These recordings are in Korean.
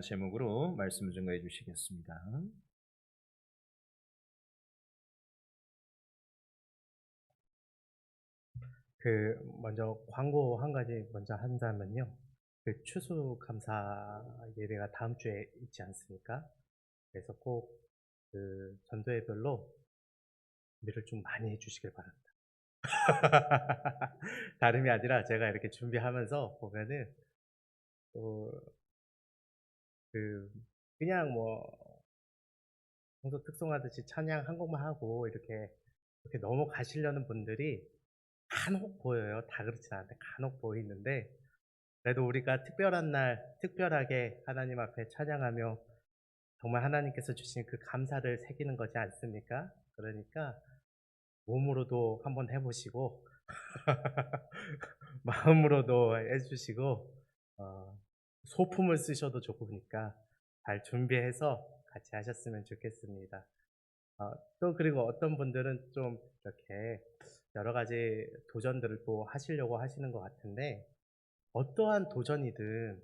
제목으로 말씀을 증거해 주시겠습니다. 먼저 광고 한 가지 먼저 한다면요. 추수감사 예배가 다음 주에 있지 않습니까? 그래서 꼭 전도회별로 준비를 좀 많이 해 주시길 바랍니다. 다름이 아니라 제가 이렇게 준비하면서 보면은 또 그 그냥 뭐 평소 특송하듯이 찬양 한 곡만 하고 이렇게 넘어가시려는 분들이 간혹 보여요. 다 그렇진 않은데 간혹 보이는데, 그래도 우리가 특별한 날 특별하게 하나님 앞에 찬양하며 정말 하나님께서 주신 그 감사를 새기는 거지 않습니까? 그러니까 몸으로도 한번 해 보시고 마음으로도 해 주시고, 어 소품을 쓰셔도 좋으니까 잘 준비해서 같이 하셨으면 좋겠습니다. 또 그리고 어떤 분들은 좀 이렇게 여러 가지 도전들을 또 하시려고 하시는 것 같은데, 어떠한 도전이든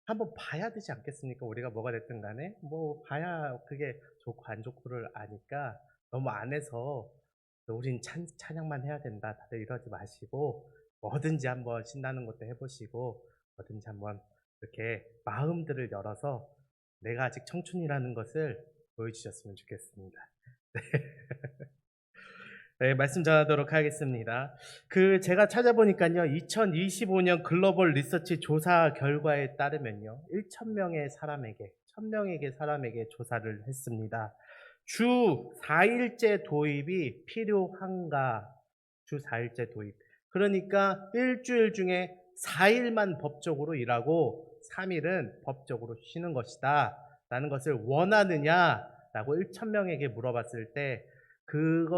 한번 봐야 되지 않겠습니까? 우리가 뭐가 됐든 간에 뭐 봐야 그게 좋고 안 좋고를 아니까, 너무 안에서 '우린 찬양만 해야 된다.' 다들 이러지 마시고, 뭐든지 한번 신나는 것도 해 보시고, 뭐든지 한번 이렇게 마음들을 열어서 내가 아직 청춘이라는 것을 보여주셨으면 좋겠습니다. 네, 말씀 전하도록 하겠습니다. 제가 찾아보니까요, 2025년 글로벌 리서치 조사 결과에 따르면요, 1,000명의 사람에게 조사를 했습니다. 주 4일제 도입이 필요한가? 주 4일제 도입. 그러니까 일주일 중에 4일만 법적으로 일하고 3일은 법적으로 쉬는 것이다 라는 것을 원하느냐라고 1,000명에게 물어봤을 때, 그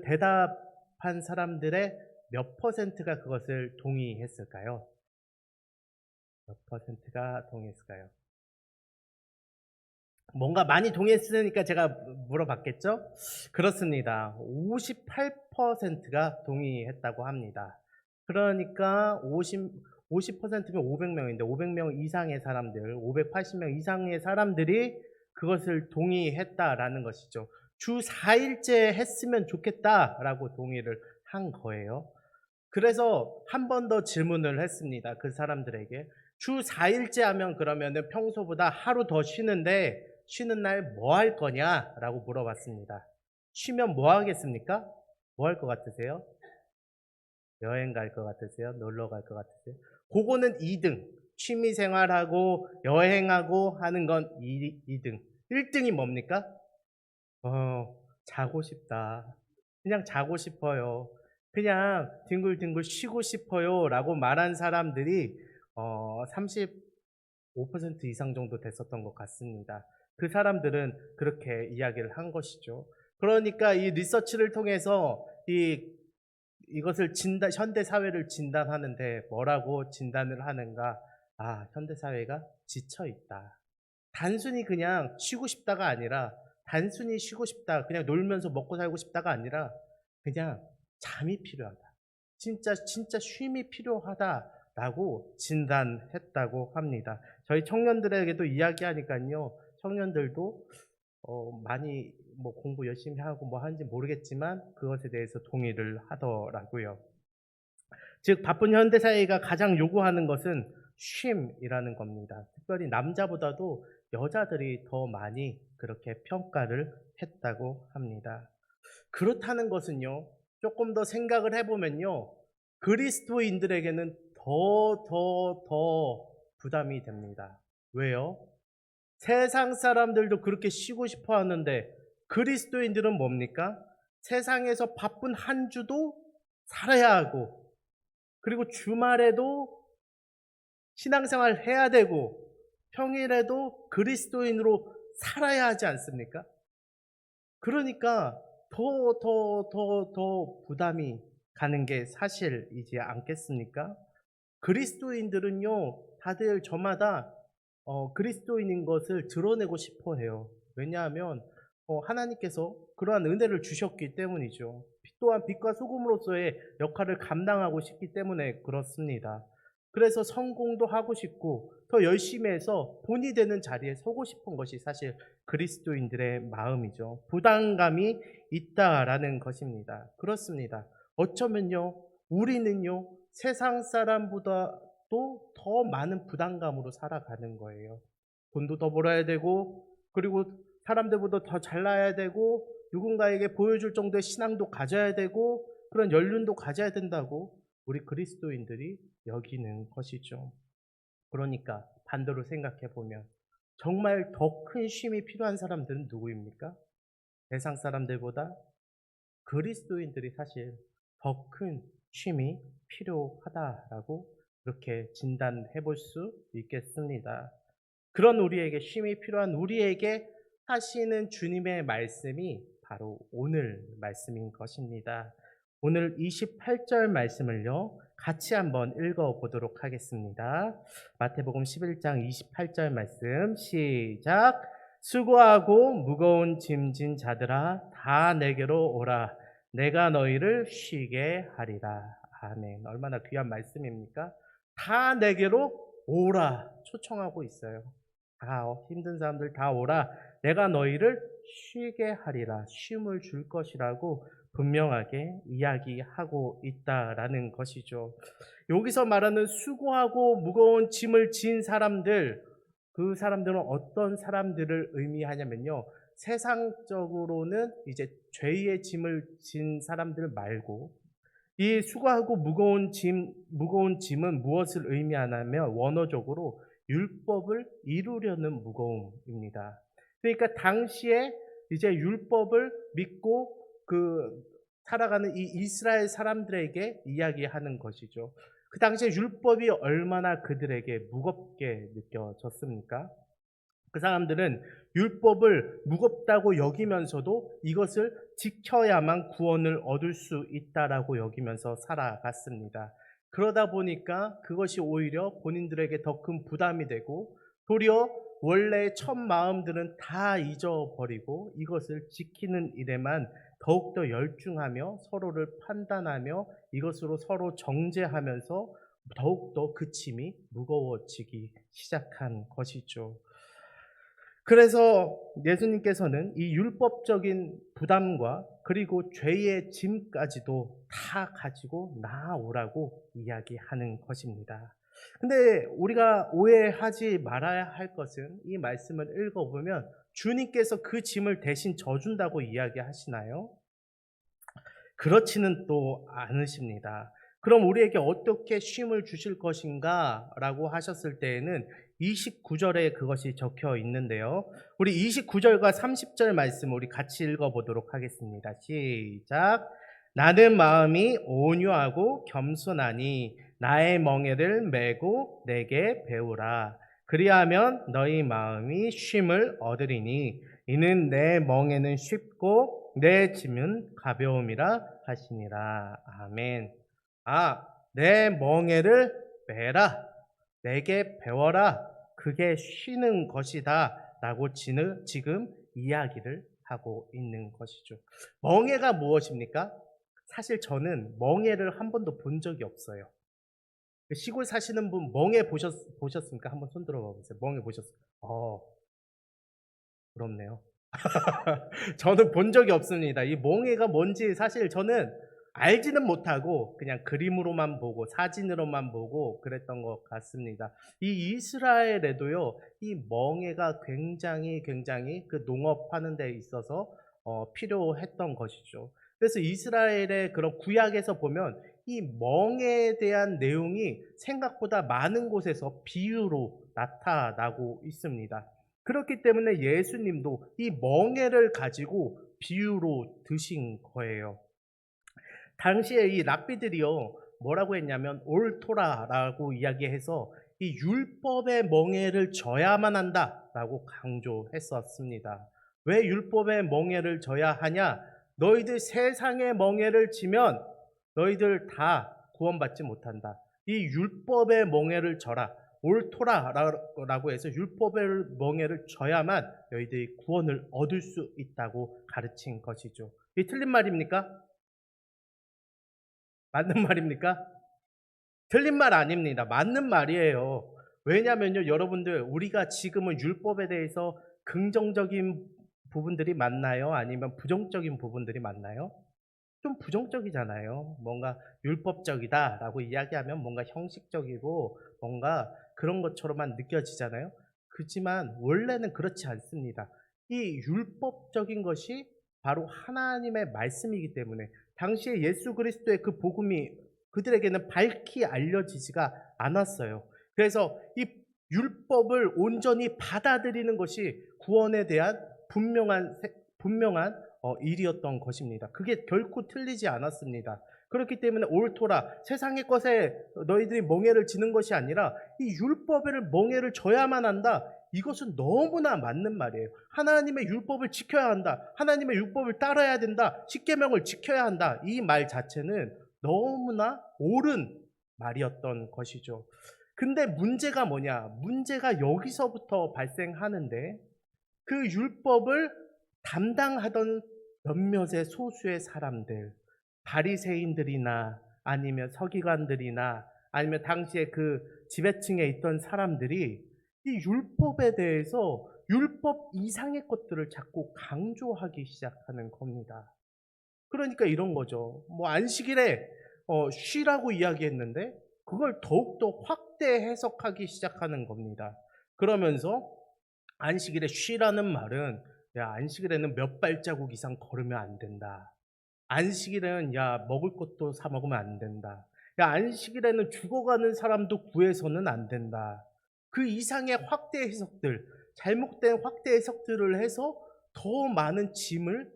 대답한 사람들의 몇 퍼센트가 그것을 동의했을까요? 몇 퍼센트가 동의했을까요? 뭔가 많이 동의했으니까 제가 물어봤겠죠? 그렇습니다. 58%가 동의했다고 합니다. 그러니까 50%면 500명인데, 500명 이상의 사람들, 580명 이상의 사람들이 그것을 동의했다라는 것이죠. 주 4일째 했으면 좋겠다라고 동의를 한 거예요. 그래서 한 번 더 질문을 했습니다. 그 사람들에게. 주 4일째 하면 그러면은 평소보다 하루 더 쉬는데, 쉬는 날 뭐 할 거냐라고 물어봤습니다. 쉬면 뭐 하겠습니까? 뭐 할 것 같으세요? 여행 갈 것 같으세요? 놀러 갈 것 같으세요? 그거는 2등. 취미 생활하고 여행하고 하는 건 2등. 1등이 뭡니까? 자고 싶다. 그냥 자고 싶어요. 그냥 뒹굴뒹굴 쉬고 싶어요. 라고 말한 사람들이 35% 이상 정도 됐었던 것 같습니다. 그 사람들은 그렇게 이야기를 한 것이죠. 그러니까 이 리서치를 통해서 이것을 현대 사회를 진단하는데 뭐라고 진단을 하는가? 현대 사회가 지쳐 있다. 단순히 그냥 쉬고 싶다가 아니라, 단순히 쉬고 싶다, 그냥 놀면서 먹고 살고 싶다가 아니라, 그냥 잠이 필요하다. 진짜 쉼이 필요하다라고 진단했다고 합니다. 저희 청년들에게도 이야기하니까요, 청년들도 많이 뭐 공부 열심히 하고 뭐 하는지 모르겠지만 그것에 대해서 동의를 하더라고요. 즉, 바쁜 현대사회가 가장 요구하는 것은 쉼이라는 겁니다. 특별히 남자보다도 여자들이 더 많이 그렇게 평가를 했다고 합니다. 그렇다는 것은요, 조금 더 생각을 해보면요, 그리스도인들에게는 더 부담이 됩니다. 왜요? 세상 사람들도 그렇게 쉬고 싶어 하는데, 그리스도인들은 뭡니까? 세상에서 바쁜 한 주도 살아야 하고, 그리고 주말에도 신앙생활 해야 되고, 평일에도 그리스도인으로 살아야 하지 않습니까? 그러니까 더 부담이 가는 게 사실이지 않겠습니까? 그리스도인들은요, 다들 저마다 그리스도인인 것을 드러내고 싶어 해요. 왜냐하면 하나님께서 그러한 은혜를 주셨기 때문이죠. 또한 빛과 소금으로서의 역할을 감당하고 싶기 때문에 그렇습니다. 그래서 성공도 하고 싶고 더 열심히 해서 본이 되는 자리에 서고 싶은 것이 사실 그리스도인들의 마음이죠. 부담감이 있다라는 것입니다. 그렇습니다. 어쩌면요, 우리는요, 세상 사람보다도 더 많은 부담감으로 살아가는 거예요. 돈도 더 벌어야 되고, 그리고 사람들보다 더 잘나야 되고, 누군가에게 보여줄 정도의 신앙도 가져야 되고, 그런 연륜도 가져야 된다고 우리 그리스도인들이 여기는 것이죠. 그러니까 반대로 생각해 보면 정말 더 큰 쉼이 필요한 사람들은 누구입니까? 세상 사람들보다 그리스도인들이 사실 더 큰 쉼이 필요하다라고 그렇게 진단해 볼 수 있겠습니다. 그런 우리에게 쉼이 필요한 우리에게 하시는 주님의 말씀이 바로 오늘 말씀인 것입니다. 오늘 28절 말씀을요, 같이 한번 읽어보도록 하겠습니다. 마태복음 11장 28절 말씀 시작. 수고하고 무거운 짐진 자들아 다 내게로 오라. 내가 너희를 쉬게 하리라. 아멘. 얼마나 귀한 말씀입니까? 다 내게로 오라 초청하고 있어요. 다 힘든 사람들 다 오라. 내가 너희를 쉬게 하리라. 쉼을 줄 것이라고 분명하게 이야기하고 있다라는 것이죠. 여기서 말하는 수고하고 무거운 짐을 진 사람들, 그 사람들은 어떤 사람들을 의미하냐면요, 세상적으로는 이제 죄의 짐을 진 사람들 말고, 이 수고하고 무거운 짐은 무엇을 의미하냐면 원어적으로 율법을 이루려는 무거움입니다. 그러니까 당시에 이제 율법을 믿고 살아가는 이 이스라엘 사람들에게 이야기하는 것이죠. 그 당시에 율법이 얼마나 그들에게 무겁게 느껴졌습니까? 그 사람들은 율법을 무겁다고 여기면서도 이것을 지켜야만 구원을 얻을 수 있다라고 여기면서 살아갔습니다. 그러다 보니까 그것이 오히려 본인들에게 더 큰 부담이 되고, 도리어 원래 첫 마음들은 다 잊어버리고 이것을 지키는 일에만 더욱더 열중하며 서로를 판단하며 이것으로 서로 정죄하면서 더욱더 그 짐이 무거워지기 시작한 것이죠. 그래서 예수님께서는 이 율법적인 부담과 그리고 죄의 짐까지도 다 가지고 나아오라고 이야기하는 것입니다. 근데 우리가 오해하지 말아야 할 것은 이 말씀을 읽어보면 주님께서 그 짐을 대신 져준다고 이야기하시나요? 그렇지는 또 않으십니다. 그럼 우리에게 어떻게 쉼을 주실 것인가? 라고 하셨을 때에는 29절에 그것이 적혀 있는데요. 우리 29절과 30절 말씀 우리 같이 읽어보도록 하겠습니다. 시작. 나는 마음이 온유하고 겸손하니 나의 멍에를 메고 내게 배우라. 그리하면 너희 마음이 쉼을 얻으리니 이는 내 멍에는 쉽고 내 짐은 가벼움이라 하시니라. 아멘. 내 멍에를 메라. 내게 배워라. 그게 쉬는 것이다. 라고 지금 이야기를 하고 있는 것이죠. 멍에가 무엇입니까? 사실 저는 멍에를 한 번도 본 적이 없어요. 시골 사시는 분 멍에 보셨습니까? 한번 손 들어봐 보세요. 멍에 보셨어요? 부럽네요. 저는 본 적이 없습니다. 이 멍에가 뭔지 사실 저는 알지는 못하고 그냥 그림으로만 보고 사진으로만 보고 그랬던 것 같습니다. 이 이스라엘에도요, 이 멍에가 굉장히 그 농업하는 데 있어서 필요했던 것이죠. 그래서 이스라엘의 그런 구약에서 보면 이 멍에 대한 내용이 생각보다 많은 곳에서 비유로 나타나고 있습니다. 그렇기 때문에 예수님도 이 멍에를 가지고 비유로 드신 거예요. 당시에 이 랍비들이요, 뭐라고 했냐면 옳토라라고 이야기해서 이 율법의 멍에를 져야만 한다라고 강조했었습니다. 왜 율법의 멍에를 져야 하냐? 너희들 세상의 멍에를 지면 너희들 다 구원받지 못한다. 이 율법의 멍에를 져라. 옳토라라고 해서 율법의 멍에를 져야만 너희들이 구원을 얻을 수 있다고 가르친 것이죠. 이 틀린 말입니까? 맞는 말입니까? 틀린 말 아닙니다. 맞는 말이에요. 왜냐면요, 여러분들, 우리가 지금은 율법에 대해서 긍정적인 부분들이 많나요? 아니면 부정적인 부분들이 많나요? 좀 부정적이잖아요. 뭔가 율법적이다라고 이야기하면 뭔가 형식적이고 뭔가 그런 것처럼만 느껴지잖아요. 그렇지만 원래는 그렇지 않습니다. 이 율법적인 것이 바로 하나님의 말씀이기 때문에 당시에 예수 그리스도의 그 복음이 그들에게는 밝히 알려지지가 않았어요. 그래서 이 율법을 온전히 받아들이는 것이 구원에 대한 분명한 일이었던 것입니다. 그게 결코 틀리지 않았습니다. 그렇기 때문에 옳도라, 세상의 것에 너희들이 멍에를 지는 것이 아니라 이 율법을 멍에를 져야만 한다. 이것은 너무나 맞는 말이에요. 하나님의 율법을 지켜야 한다. 하나님의 율법을 따라야 된다. 십계명을 지켜야 한다. 이 말 자체는 너무나 옳은 말이었던 것이죠. 근데 문제가 뭐냐? 문제가 여기서부터 발생하는데 그 율법을 담당하던 몇몇의 소수의 사람들, 바리새인들이나 아니면 서기관들이나 아니면 당시에 그 지배층에 있던 사람들이 이 율법에 대해서 율법 이상의 것들을 자꾸 강조하기 시작하는 겁니다. 그러니까 이런 거죠. 뭐 안식일에 쉬라고 이야기했는데 그걸 더욱더 확대 해석하기 시작하는 겁니다. 그러면서 안식일에 쉬라는 말은 야, 안식일에는 몇 발자국 이상 걸으면 안 된다. 안식일에는 야, 먹을 것도 사 먹으면 안 된다. 야, 안식일에는 죽어가는 사람도 구해서는 안 된다. 그 이상의 확대 해석들, 잘못된 확대 해석들을 해서 더 많은 짐을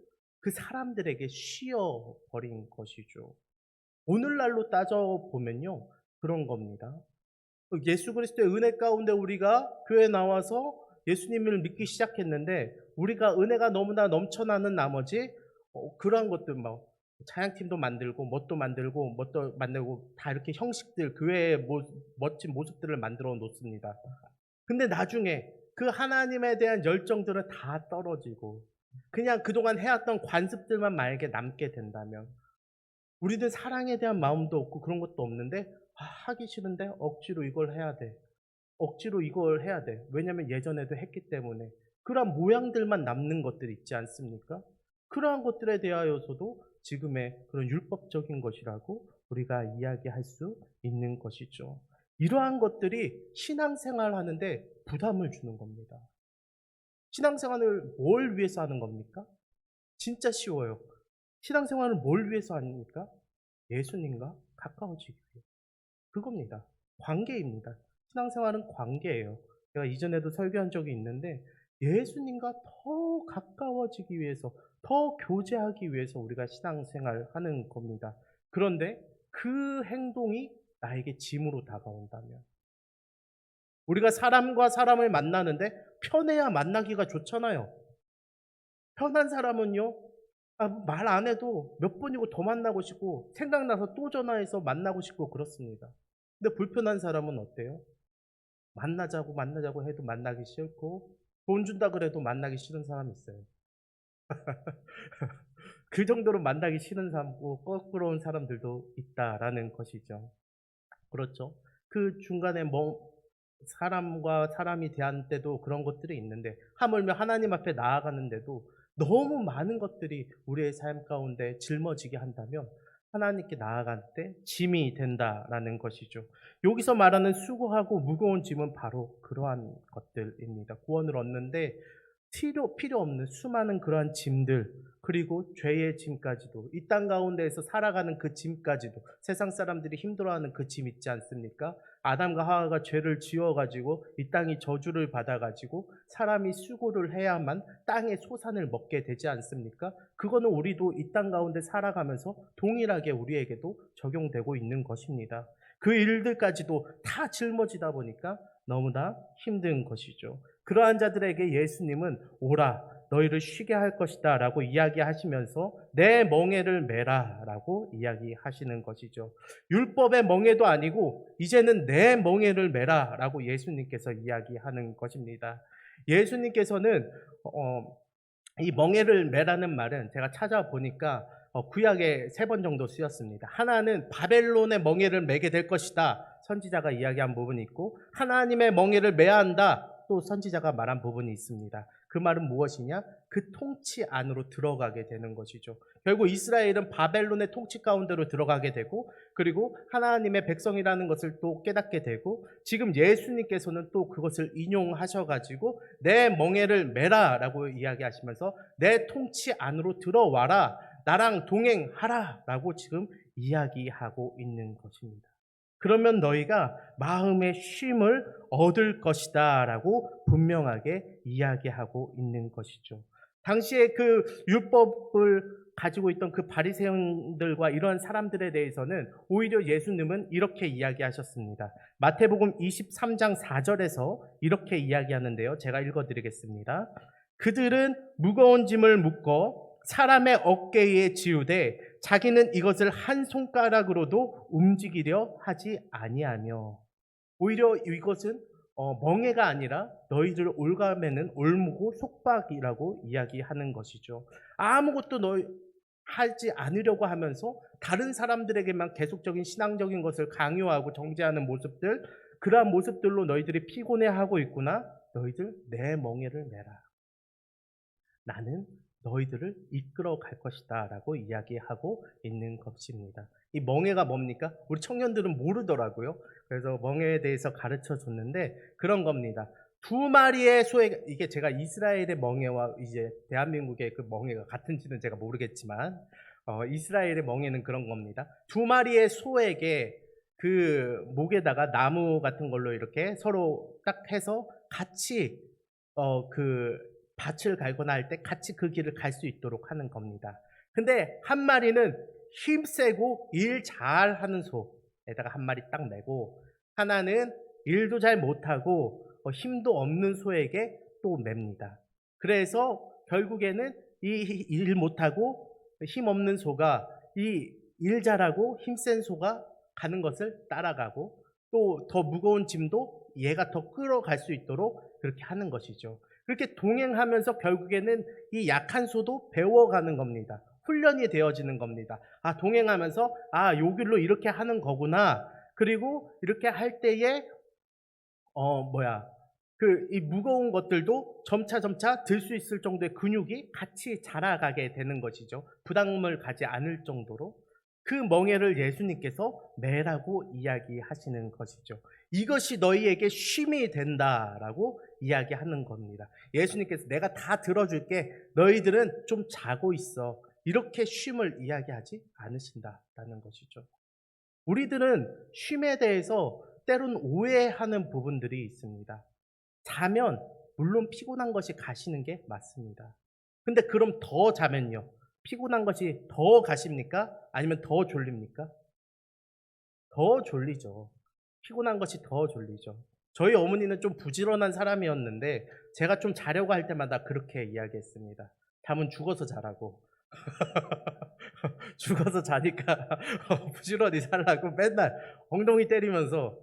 그 사람들에게 씌워버린 것이죠. 오늘날로 따져보면요, 그런 겁니다. 예수 그리스도의 은혜 가운데 우리가 교회에 나와서 예수님을 믿기 시작했는데 우리가 은혜가 너무나 넘쳐나는 나머지 그러한 것들 뭐 찬양팀도 만들고 뭣도 만들고 다 이렇게 형식들 교회의 멋진 모습들을 만들어 놓습니다. 근데 나중에 그 하나님에 대한 열정들은 다 떨어지고 그냥 그동안 해왔던 관습들만 만약에 남게 된다면 우리는 사랑에 대한 마음도 없고 그런 것도 없는데 하기 싫은데 억지로 이걸 해야 돼. 억지로 이걸 해야 돼. 왜냐면 예전에도 했기 때문에. 그러한 모양들만 남는 것들이 있지 않습니까? 그러한 것들에 대하여서도 지금의 그런 율법적인 것이라고 우리가 이야기할 수 있는 것이죠. 이러한 것들이 신앙생활 하는데 부담을 주는 겁니다. 신앙생활을 뭘 위해서 하는 겁니까? 진짜 쉬워요. 신앙생활을 뭘 위해서 합니까? 예수님과 가까워지기 위해. 그겁니다. 관계입니다. 신앙생활은 관계예요. 제가 이전에도 설교한 적이 있는데 예수님과 더 가까워지기 위해서, 더 교제하기 위해서 우리가 신앙생활을 하는 겁니다. 그런데 그 행동이 나에게 짐으로 다가온다면 우리가 사람과 사람을 만나는데 편해야 만나기가 좋잖아요. 편한 사람은요, 말 안 해도 몇 번이고 더 만나고 싶고 생각나서 또 전화해서 만나고 싶고 그렇습니다. 근데 불편한 사람은 어때요? 만나자고 해도 만나기 싫고 돈 준다 그래도 만나기 싫은 사람이 있어요. 그 정도로 만나기 싫은 사람, 거꾸로운 사람들도 있다라는 것이죠. 그렇죠. 그 중간에 사람과 사람이 대한 때도 그런 것들이 있는데 하물며 하나님 앞에 나아가는데도 너무 많은 것들이 우리의 삶 가운데 짊어지게 한다면 하나님께 나아갈 때 짐이 된다라는 것이죠. 여기서 말하는 수고하고 무거운 짐은 바로 그러한 것들입니다. 구원을 얻는데 필요 없는 수많은 그러한 짐들, 그리고 죄의 짐까지도, 이 땅 가운데에서 살아가는 그 짐까지도, 세상 사람들이 힘들어하는 그 짐 있지 않습니까? 아담과 하와가 죄를 지어가지고 이 땅이 저주를 받아가지고 사람이 수고를 해야만 땅의 소산을 먹게 되지 않습니까? 그거는 우리도 이 땅 가운데 살아가면서 동일하게 우리에게도 적용되고 있는 것입니다. 그 일들까지도 다 짊어지다 보니까 너무나 힘든 것이죠. 그러한 자들에게 예수님은 오라 너희를 쉬게 할 것이다 라고 이야기하시면서 내 멍에를 메라 라고 이야기하시는 것이죠. 율법의 멍에도 아니고 이제는 내 멍에를 메라 라고 예수님께서 이야기하는 것입니다. 예수님께서는 이 멍에를 메라는 말은 제가 찾아보니까 구약에 3번 정도 쓰였습니다. 하나는 바벨론의 멍에를 매게 될 것이다. 선지자가 이야기한 부분이 있고, 하나님의 멍에를 매야 한다. 또 선지자가 말한 부분이 있습니다. 그 말은 무엇이냐? 그 통치 안으로 들어가게 되는 것이죠. 결국 이스라엘은 바벨론의 통치 가운데로 들어가게 되고, 그리고 하나님의 백성이라는 것을 또 깨닫게 되고, 지금 예수님께서는 또 그것을 인용하셔가지고 내 멍에를 매라 라고 이야기하시면서 내 통치 안으로 들어와라, 나랑 동행하라 라고 지금 이야기하고 있는 것입니다. 그러면 너희가 마음의 쉼을 얻을 것이다 라고 분명하게 이야기하고 있는 것이죠. 당시에 그 율법을 가지고 있던 그 바리새인들과 이러한 사람들에 대해서는 오히려 예수님은 이렇게 이야기하셨습니다. 마태복음 23장 4절에서 이렇게 이야기하는데요. 제가 읽어드리겠습니다. 그들은 무거운 짐을 묶어 사람의 어깨에 지우되 자기는 이것을 한 손가락으로도 움직이려 하지 아니하며, 오히려 이것은 멍에가 아니라 너희들 올가매는 올무고 속박이라고 이야기하는 것이죠. 아무것도 너희 하지 않으려고 하면서 다른 사람들에게만 계속적인 신앙적인 것을 강요하고 정죄하는 모습들, 그러한 모습들로 너희들이 피곤해하고 있구나. 너희들 내 멍에를 매라. 나는 너희들을 이끌어 갈 것이다 라고 이야기하고 있는 것입니다. 이 멍에가 뭡니까? 우리 청년들은 모르더라고요. 그래서 멍에에 대해서 가르쳐 줬는데 그런 겁니다. 2마리의 소에, 이게 제가 이스라엘의 멍에와 이제 대한민국의 그 멍에가 같은지는 제가 모르겠지만 이스라엘의 멍에는 그런 겁니다. 2마리의 소에게 그 목에다가 나무 같은 걸로 이렇게 서로 딱 해서 같이 그 밭을 갈거나 할 때 같이 그 길을 갈 수 있도록 하는 겁니다. 근데 한 마리는 힘세고 일 잘하는 소에다가 한 마리 딱 매고, 하나는 일도 잘 못하고 힘도 없는 소에게 또 맵니다. 그래서 결국에는 이 일 못하고 힘 없는 소가 이 일 잘하고 힘센 소가 가는 것을 따라가고, 또 더 무거운 짐도 얘가 더 끌어갈 수 있도록 그렇게 하는 것이죠. 그렇게 동행하면서 결국에는 이 약한 소도 배워가는 겁니다. 훈련이 되어지는 겁니다. 아, 동행하면서 요 길로 이렇게 하는 거구나. 그리고 이렇게 할 때에 이 무거운 것들도 점차 들 수 있을 정도의 근육이 같이 자라가게 되는 것이죠. 부담을 가지 않을 정도로. 그 멍에를 예수님께서 매라고 이야기하시는 것이죠. 이것이 너희에게 쉼이 된다라고 이야기하는 겁니다. 예수님께서 내가 다 들어줄게, 너희들은 좀 자고 있어, 이렇게 쉼을 이야기하지 않으신다라는 것이죠. 우리들은 쉼에 대해서 때론 오해하는 부분들이 있습니다. 자면 물론 피곤한 것이 가시는 게 맞습니다. 근데 그럼 더 자면요, 피곤한 것이 더 가십니까? 아니면 더 졸립니까? 더 졸리죠. 피곤한 것이 더 졸리죠. 저희 어머니는 좀 부지런한 사람이었는데 제가 좀 자려고 할 때마다 그렇게 이야기했습니다. 잠은 죽어서 자라고. 죽어서 자니까 부지런히 살라고 맨날 엉덩이 때리면서,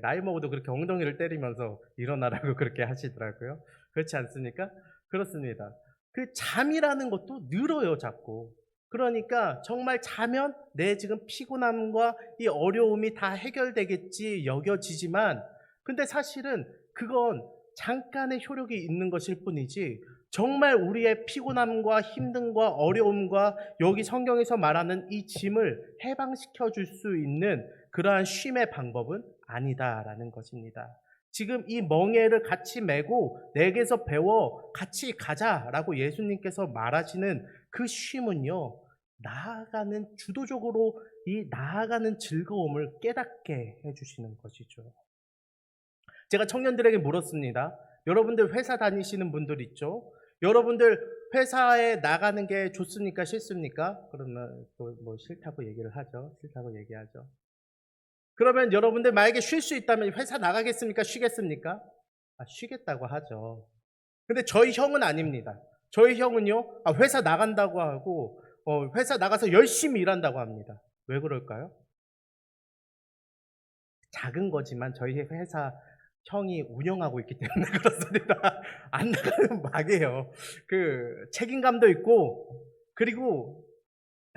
나이 먹어도 그렇게 엉덩이를 때리면서 일어나라고 그렇게 하시더라고요. 그렇지 않습니까? 그렇습니다. 그 잠이라는 것도 늘어요, 자꾸. 그러니까 정말 자면 내 지금 피곤함과 이 어려움이 다 해결되겠지 여겨지지만, 근데 사실은 그건 잠깐의 효력이 있는 것일 뿐이지, 정말 우리의 피곤함과 힘듦과 어려움과 여기 성경에서 말하는 이 짐을 해방시켜 줄 수 있는 그러한 쉼의 방법은 아니다라는 것입니다. 지금 이 멍에를 같이 메고 내게서 배워 같이 가자라고 예수님께서 말하시는 그 쉼은요, 나아가는, 주도적으로 이 나아가는 즐거움을 깨닫게 해주시는 것이죠. 제가 청년들에게 물었습니다. 여러분들 회사 다니시는 분들 있죠? 여러분들 회사에 나가는 게 좋습니까? 싫습니까? 그러면 또 뭐 싫다고 얘기를 하죠. 싫다고 얘기하죠. 그러면 여러분들 만약에 쉴 수 있다면 회사 나가겠습니까? 쉬겠습니까? 쉬겠다고 하죠. 근데 저희 형은 아닙니다. 저희 형은요, 회사 나간다고 하고 회사 나가서 열심히 일한다고 합니다. 왜 그럴까요? 작은 거지만 저희 회사 형이 운영하고 있기 때문에 그렇습니다. 안 나가면 망해요. 그 책임감도 있고, 그리고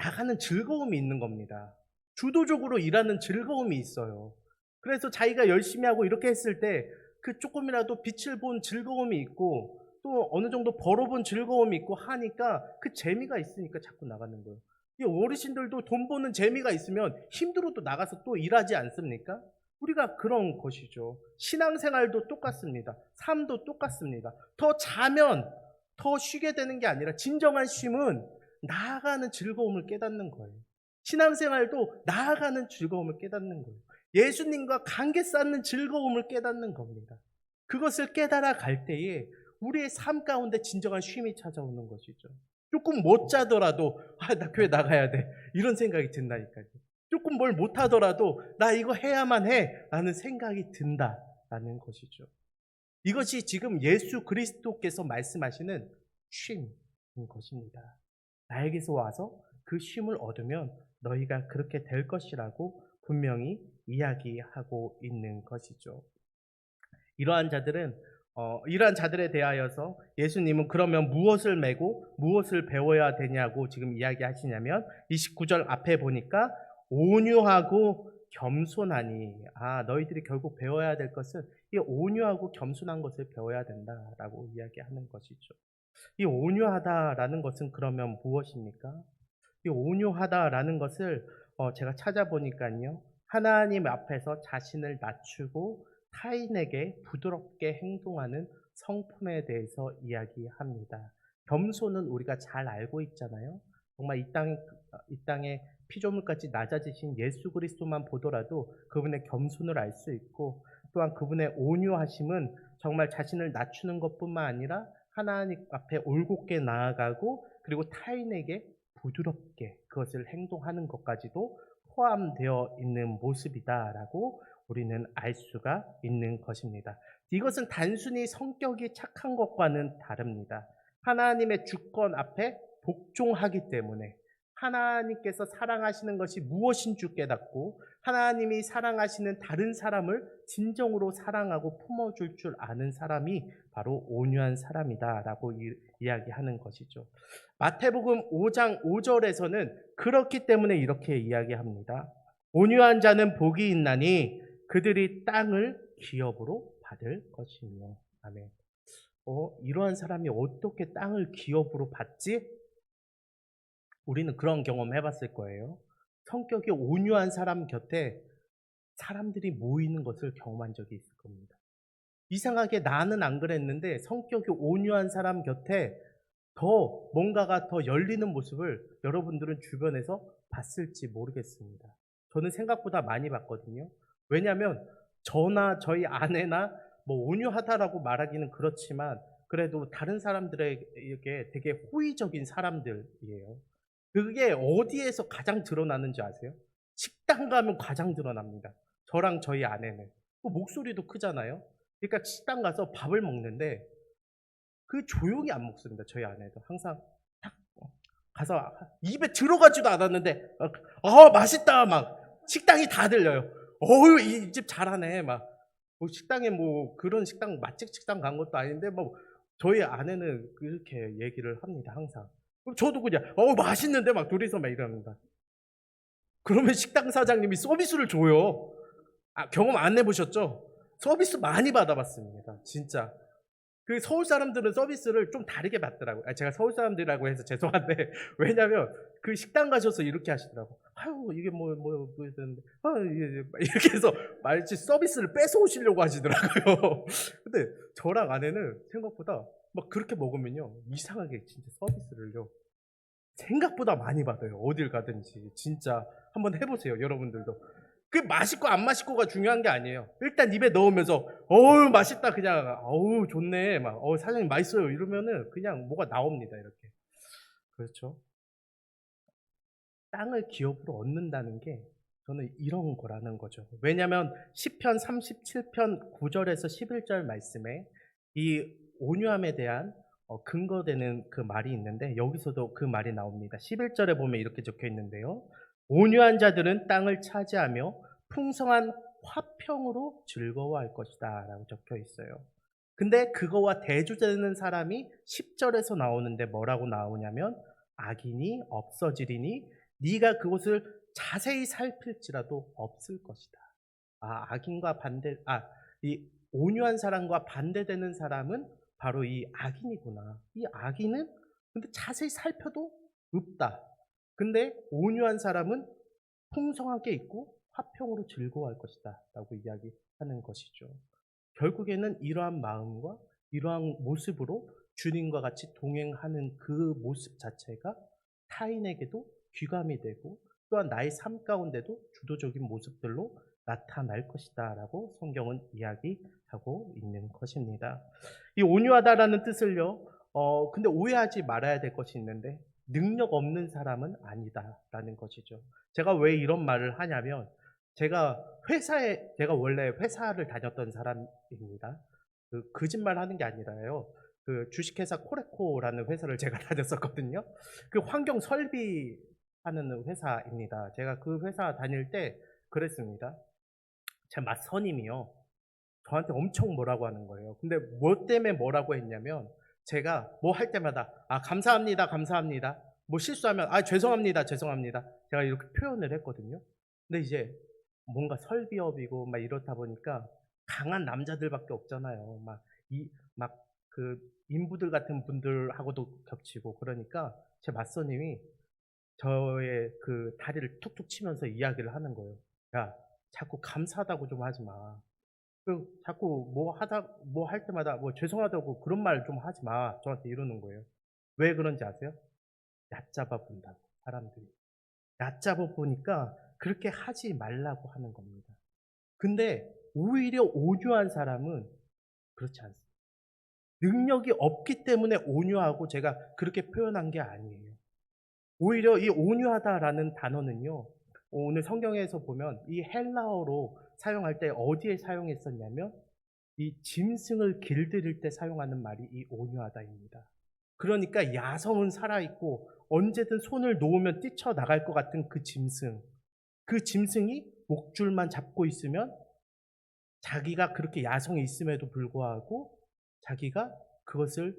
나가는 즐거움이 있는 겁니다. 주도적으로 일하는 즐거움이 있어요. 그래서 자기가 열심히 하고 이렇게 했을 때 그 조금이라도 빛을 본 즐거움이 있고 또 어느 정도 벌어본 즐거움이 있고 하니까 그 재미가 있으니까 자꾸 나가는 거예요. 이 어르신들도 돈 버는 재미가 있으면 힘들어도 나가서 또 일하지 않습니까? 우리가 그런 것이죠. 신앙생활도 똑같습니다. 삶도 똑같습니다. 더 자면 더 쉬게 되는 게 아니라 진정한 쉼은 나아가는 즐거움을 깨닫는 거예요. 신앙생활도 나아가는 즐거움을 깨닫는 거예요. 예수님과 관계 쌓는 즐거움을 깨닫는 겁니다. 그것을 깨달아 갈 때에 우리의 삶 가운데 진정한 쉼이 찾아오는 것이죠. 조금 못 자더라도 나 교회 나가야 돼 이런 생각이 든다니까요. 조금 뭘 못하더라도 나 이거 해야만 해 라는 생각이 든다라는 것이죠. 이것이 지금 예수 그리스도께서 말씀하시는 쉼인 것입니다. 나에게서 와서 그 쉼을 얻으면 너희가 그렇게 될 것이라고 분명히 이야기하고 있는 것이죠. 이러한 자들에 대하여서 예수님은 그러면 무엇을 메고 무엇을 배워야 되냐고 지금 이야기하시냐면 29절 앞에 보니까 온유하고 겸손하니 너희들이 결국 배워야 될 것은 이 온유하고 겸손한 것을 배워야 된다라고 이야기하는 것이죠. 이 온유하다라는 것은 그러면 무엇입니까? 이 온유하다라는 것을 제가 찾아보니까요. 하나님 앞에서 자신을 낮추고 타인에게 부드럽게 행동하는 성품에 대해서 이야기합니다. 겸손은 우리가 잘 알고 있잖아요. 정말 이 땅에 피조물까지 낮아지신 예수 그리스도만 보더라도 그분의 겸손을 알 수 있고 또한 그분의 온유하심은 정말 자신을 낮추는 것뿐만 아니라 하나님 앞에 올곧게 나아가고 그리고 타인에게 부드럽게 그것을 행동하는 것까지도 포함되어 있는 모습이다라고 우리는 알 수가 있는 것입니다. 이것은 단순히 성격이 착한 것과는 다릅니다. 하나님의 주권 앞에 복종하기 때문에 하나님께서 사랑하시는 것이 무엇인 줄 깨닫고 하나님이 사랑하시는 다른 사람을 진정으로 사랑하고 품어줄 줄 아는 사람이 바로 온유한 사람이다라고 이야기하는 것이죠. 마태복음 5장 5절에서는 그렇기 때문에 이렇게 이야기합니다. 온유한 자는 복이 있나니 그들이 땅을 기업으로 받을 것이며. 아멘. 이러한 사람이 어떻게 땅을 기업으로 받지? 우리는 그런 경험 해봤을 거예요. 성격이 온유한 사람 곁에 사람들이 모이는 것을 경험한 적이 있을 겁니다. 이상하게 나는 안 그랬는데 성격이 온유한 사람 곁에 뭔가가 더 열리는 모습을 여러분들은 주변에서 봤을지 모르겠습니다. 저는 생각보다 많이 봤거든요. 왜냐하면 저나 저희 아내나 온유하다라고 말하기는 그렇지만 그래도 다른 사람들에게 되게 호의적인 사람들이에요. 그게 어디에서 가장 드러나는지 아세요? 식당 가면 가장 드러납니다. 저랑 저희 아내는. 목소리도 크잖아요. 그러니까 식당 가서 밥을 먹는데 조용히 안 먹습니다. 저희 아내도 항상 딱 가서 입에 들어가지도 않았는데 맛있다 막 식당이 다 들려요. 이 집 잘하네 막 식당에 그런 식당 맛집 식당 간 것도 아닌데 저희 아내는 그렇게 얘기를 합니다. 항상. 저도 그냥 맛있는데 막 둘이서 막 이럽니다. 그러면 식당 사장님이 서비스를 줘요. 경험 안 해보셨죠? 서비스 많이 받아봤습니다. 진짜. 그 서울 사람들은 서비스를 좀 다르게 받더라고요. 제가 서울 사람들이라고 해서 죄송한데 왜냐면 그 식당 가셔서 이렇게 하시더라고. 이게 이렇게 해서 마치 서비스를 뺏어오시려고 하시더라고요. 근데 저랑 아내는 생각보다 막 그렇게 먹으면요 이상하게 진짜 서비스를요 생각보다 많이 받아요. 어딜 가든지. 진짜 한번 해보세요. 여러분들도. 그 맛있고 안 맛있고가 중요한 게 아니에요. 일단 입에 넣으면서 맛있다 그냥 좋네 막 사장님 맛있어요 이러면은 그냥 뭐가 나옵니다. 이렇게. 그렇죠. 땅을 기업으로 얻는다는 게 저는 이런 거라는 거죠. 왜냐하면 시편 37편 9절에서 11절 말씀에 이 온유함에 대한 근거되는 그 말이 있는데 여기서도 그 말이 나옵니다. 11절에 보면 이렇게 적혀 있는데요. 온유한 자들은 땅을 차지하며 풍성한 화평으로 즐거워할 것이다 라고 적혀 있어요. 근데 그거와 대조되는 사람이 10절에서 나오는데 뭐라고 나오냐면 악인이 없어지리니 네가 그곳을 자세히 살필지라도 없을 것이다. 이 온유한 사람과 반대되는 사람은 바로 이 악인이구나. 이 악인은 근데 자세히 살펴도 없다. 근데 온유한 사람은 풍성하게 있고 화평으로 즐거워할 것이다 라고 이야기하는 것이죠. 결국에는 이러한 마음과 이러한 모습으로 주님과 같이 동행하는 그 모습 자체가 타인에게도 귀감이 되고 또한 나의 삶 가운데도 주도적인 모습들로 나타날 것이다 라고 성경은 이야기하고 있는 것입니다. 이 온유하다라는 뜻을요, 근데 오해하지 말아야 될 것이 있는데 능력 없는 사람은 아니다라는 것이죠. 제가 왜 이런 말을 하냐면 제가 원래 회사를 다녔던 사람입니다. 거짓말 하는 게 아니라요. 그 주식회사 코레코라는 회사를 제가 다녔었거든요. 그 환경 설비하는 회사입니다. 제가 그 회사 다닐 때 그랬습니다. 제 맞선임이요. 저한테 엄청 뭐라고 하는 거예요. 근데 뭐 때문에 뭐라고 했냐면 제가 뭐 할 때마다 감사합니다, 감사합니다. 뭐 실수하면 죄송합니다, 죄송합니다. 제가 이렇게 표현을 했거든요. 근데 이제 뭔가 설비업이고 막 이렇다 보니까 강한 남자들밖에 없잖아요. 막 그 인부들 같은 분들하고도 겹치고 그러니까 제 맞선임이 저의 그 다리를 툭툭 치면서 이야기를 하는 거예요. 야, 자꾸 감사하다고 좀 하지 마. 자꾸 뭐 할 때마다 뭐 죄송하다고 그런 말 좀 하지 마. 저한테 이러는 거예요. 왜 그런지 아세요? 얕잡아 본다고, 사람들이. 얕잡아 보니까 그렇게 하지 말라고 하는 겁니다. 근데 오히려 온유한 사람은 그렇지 않습니다. 능력이 없기 때문에 온유하고 제가 그렇게 표현한 게 아니에요. 오히려 이 온유하다라는 단어는요, 오늘 성경에서 보면 이 헬라어로 사용할 때 어디에 사용했었냐면 이 짐승을 길들일 때 사용하는 말이 이 온유하다입니다. 그러니까 야성은 살아있고 언제든 손을 놓으면 뛰쳐나갈 것 같은 그 짐승이 목줄만 잡고 있으면 자기가 그렇게 야성이 있음에도 불구하고 자기가 그것을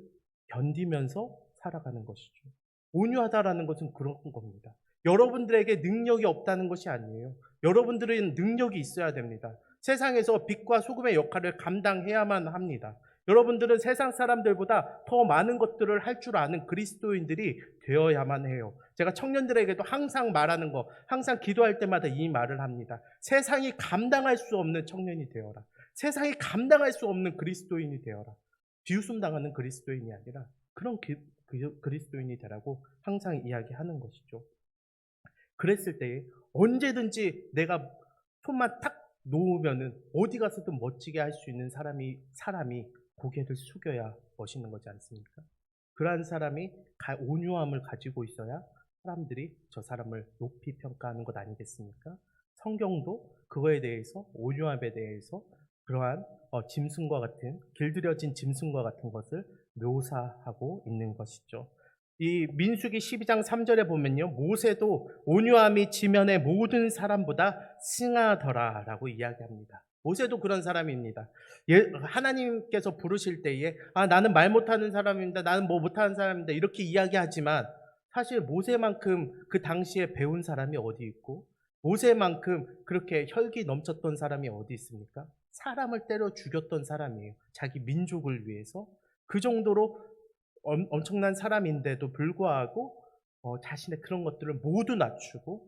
견디면서 살아가는 것이죠. 온유하다라는 것은 그런 겁니다. 여러분들에게 능력이 없다는 것이 아니에요. 여러분들은 능력이 있어야 됩니다. 세상에서 빛과 소금의 역할을 감당해야만 합니다. 여러분들은 세상 사람들보다 더 많은 것들을 할 줄 아는 그리스도인들이 되어야만 해요. 제가 청년들에게도 항상 말하는 거, 항상 기도할 때마다 이 말을 합니다. 세상이 감당할 수 없는 청년이 되어라. 세상이 감당할 수 없는 그리스도인이 되어라. 비웃음 당하는 그리스도인이 아니라 그런 그리스도인이 되라고 항상 이야기하는 것이죠. 그랬을 때 언제든지 내가 손만 탁 놓으면은 어디 가서든 멋지게 할 수 있는 사람이 고개를 숙여야 멋있는 거지 않습니까? 그러한 사람이 온유함을 가지고 있어야 사람들이 저 사람을 높이 평가하는 것 아니겠습니까? 성경도 그거에 대해서, 온유함에 대해서 그러한 짐승과 같은, 길들여진 짐승과 같은 것을 묘사하고 있는 것이죠. 이 민수기 12장 3절에 보면요, 모세도 온유함이 지면의 모든 사람보다 승하더라 라고 이야기합니다. 모세도 그런 사람입니다. 하나님께서 부르실 때에 나는 말 못하는 사람입니다, 나는 뭐 못하는 사람입니다 이렇게 이야기하지만 사실 모세만큼 그 당시에 배운 사람이 어디 있고 모세만큼 그렇게 혈기 넘쳤던 사람이 어디 있습니까? 사람을 때려 죽였던 사람이에요. 자기 민족을 위해서. 그 정도로 엄청난 사람인데도 불구하고 자신의 그런 것들을 모두 낮추고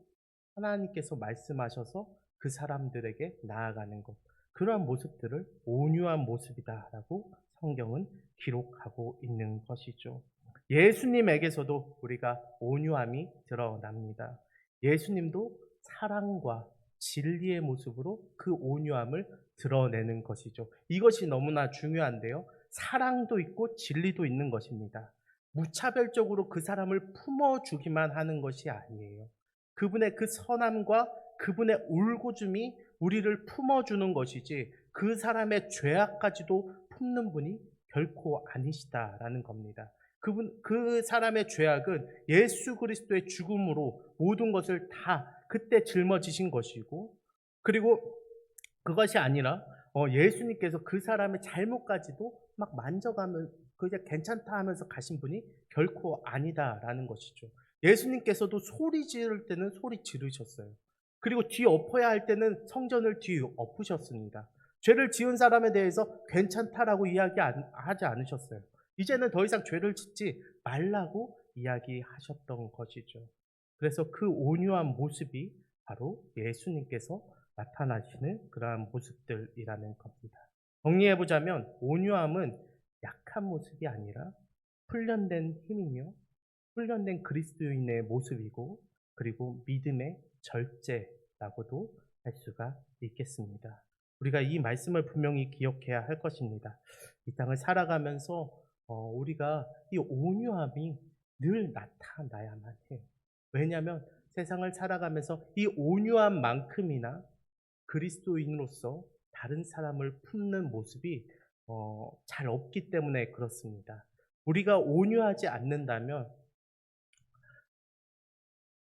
하나님께서 말씀하셔서 그 사람들에게 나아가는 것, 그러한 모습들을 온유한 모습이다라고 성경은 기록하고 있는 것이죠. 예수님에게서도 우리가 온유함이 드러납니다. 예수님도 사랑과 진리의 모습으로 그 온유함을 드러내는 것이죠. 이것이 너무나 중요한데요. 사랑도 있고 진리도 있는 것입니다. 무차별적으로 그 사람을 품어주기만 하는 것이 아니에요. 그분의 그 선함과 그분의 울고줌이 우리를 품어주는 것이지 그 사람의 죄악까지도 품는 분이 결코 아니시다라는 겁니다. 그 사람의 죄악은 예수 그리스도의 죽음으로 모든 것을 다 그때 짊어지신 것이고, 그리고 그것이 아니라 예수님께서 그 사람의 잘못까지도 막 만져가면 그게 괜찮다 하면서 가신 분이 결코 아니다라는 것이죠. 예수님께서도 소리 지를 때는 소리 지르셨어요. 그리고 뒤 엎어야 할 때는 성전을 뒤 엎으셨습니다. 죄를 지은 사람에 대해서 괜찮다라고 이야기하지 않으셨어요. 이제는 더 이상 죄를 짓지 말라고 이야기하셨던 것이죠. 그래서 그 온유한 모습이 바로 예수님께서 나타나시는 그러한 모습들이라는 겁니다. 정리해보자면 온유함은 약한 모습이 아니라 훈련된 힘이며 훈련된 그리스도인의 모습이고 그리고 믿음의 절제라고도 할 수가 있겠습니다. 우리가 이 말씀을 분명히 기억해야 할 것입니다. 이 땅을 살아가면서 우리가 이 온유함이 늘 나타나야만 해요. 왜냐하면 세상을 살아가면서 이 온유함만큼이나 그리스도인으로서 다른 사람을 품는 모습이 잘 없기 때문에 그렇습니다. 우리가 온유하지 않는다면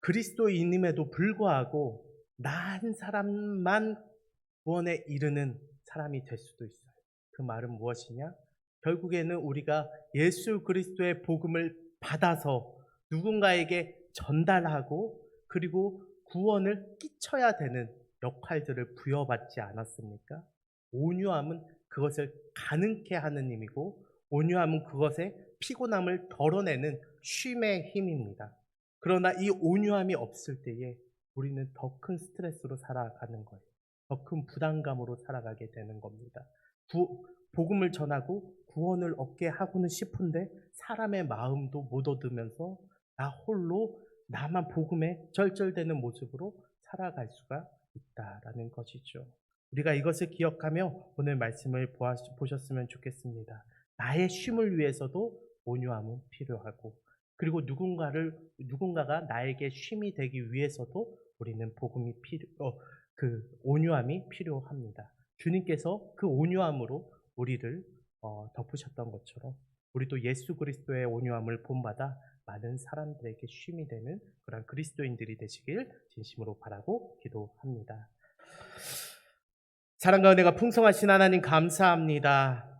그리스도인임에도 불구하고 나 한 사람만 구원에 이르는 사람이 될 수도 있어요. 그 말은 무엇이냐? 결국에는 우리가 예수 그리스도의 복음을 받아서 누군가에게 전달하고 그리고 구원을 끼쳐야 되는 역할들을 부여받지 않았습니까? 온유함은 그것을 가능케 하는 힘이고 온유함은 그것의 피곤함을 덜어내는 쉼의 힘입니다. 그러나 이 온유함이 없을 때에 우리는 더 큰 스트레스로 살아가는 거예요. 더 큰 부담감으로 살아가게 되는 겁니다. 복음을 전하고 구원을 얻게 하고는 싶은데 사람의 마음도 못 얻으면서 나 홀로 나만 복음에 절절되는 모습으로 살아갈 수가 있다라는 것이죠. 우리가 이것을 기억하며 오늘 말씀을 보셨으면 좋겠습니다. 나의 쉼을 위해서도 온유함은 필요하고 그리고 누군가가 나에게 쉼이 되기 위해서도 우리는 그 온유함이 필요합니다. 주님께서 그 온유함으로 우리를 덮으셨던 것처럼 우리도 예수 그리스도의 온유함을 본받아 많은 사람들에게 쉼이 되는 그런 그리스도인들이 되시길 진심으로 바라고 기도합니다. 사랑과 은혜가 풍성하신 하나님 감사합니다.